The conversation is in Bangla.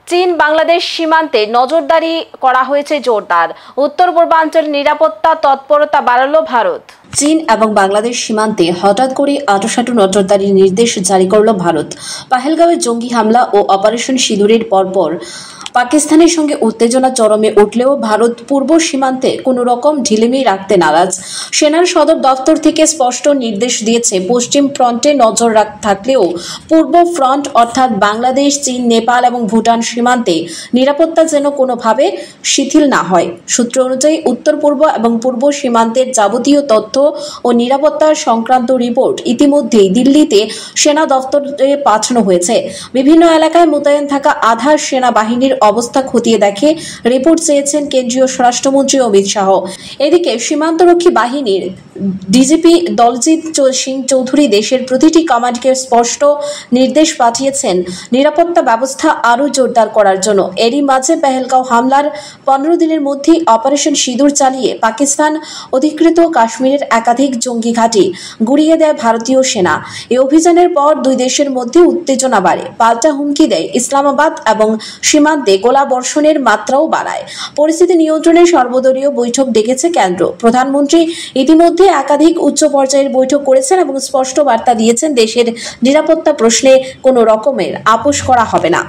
চীন বাংলাদেশ সীমান্তে নজরদারি করা হয়েছে জোরদার। উত্তর পূর্বাঞ্চলে নিরাপত্তা তৎপরতা বাড়ালো ভারত। চীন এবং বাংলাদেশ সীমান্তে হঠাৎ করে আঁটোসাঁটো নজরদারির নির্দেশ জারি করল ভারত। পাহেলগাঁওয়ে জঙ্গি হামলা ও অপারেশন সিঁদুরের পরপর পাকিস্তানের সঙ্গে উত্তেজনা চরমে উঠলেও ভারত পূর্ব সীমান্তে কোনো রকম ঢিলেমি রাখতে নারাজ। সেনার সদর দফতর থেকে স্পষ্ট নির্দেশ দিয়েছে, পশ্চিম ফ্রন্টে নজর থাকলেও পূর্ব ফ্রন্ট অর্থাৎ বাংলাদেশ, চীন, নেপাল এবং ভুটান সীমান্তে নিরাপত্তা যেন কোনোভাবে শিথিল না হয়। সূত্র অনুযায়ী উত্তর পূর্ব এবং পূর্ব সীমান্তের যাবতীয় তথ্য ও নিরাপত্তা সংক্রান্ত রিপোর্ট ইতিমধ্যেই দিল্লিতে সেনা দফতরে পাঠানো হয়েছে। বিভিন্ন এলাকায় মোতায়েন থাকা আধা সেনাবাহিনীর অবস্থা খতিয়ে দেখে রিপোর্ট চেয়েছেন কেন্দ্রীয় স্বরাষ্ট্রমন্ত্রী অমিত শাহ। এদিকে সীমান্তরক্ষী বাহিনীর ডিজিপি দলজিৎ সিং চৌধুরী দেশের প্রতিটি কমান্ডকে স্পষ্ট নির্দেশ পাঠিয়েছেন নিরাপত্তা ব্যবস্থা আরও জোরদার করার জন্য। এরই মাঝে পেহেলগাঁও হামলার 15 দিনের মধ্যেই অপারেশন সিঁদুর চালিয়ে পাকিস্তান অধিকৃত কাশ্মীরের একাধিক জঙ্গি ঘাঁটি গুঁড়িয়ে দেয় ভারতীয় সেনা। এই অভিযানের পর দুই দেশের মধ্যে উত্তেজনা বাড়ে, পাল্টা হুমকি দেয় ইসলামাবাদ এবং সীমান্তে গোলাবর্ষণের মাত্রাও বাড়ায়। পরিস্থিতি নিয়ন্ত্রণে সর্বদলীয় বৈঠক ডেকেছে কেন্দ্র। প্রধানমন্ত্রী ইতিমধ্যে একাধিক উচ্চ পর্যায়ের বৈঠক করেছেন এবং স্পষ্ট বার্তা দিয়েছেন, দেশের নিরাপত্তা প্রশ্নে কোনো রকমের আপোষ করা হবে না।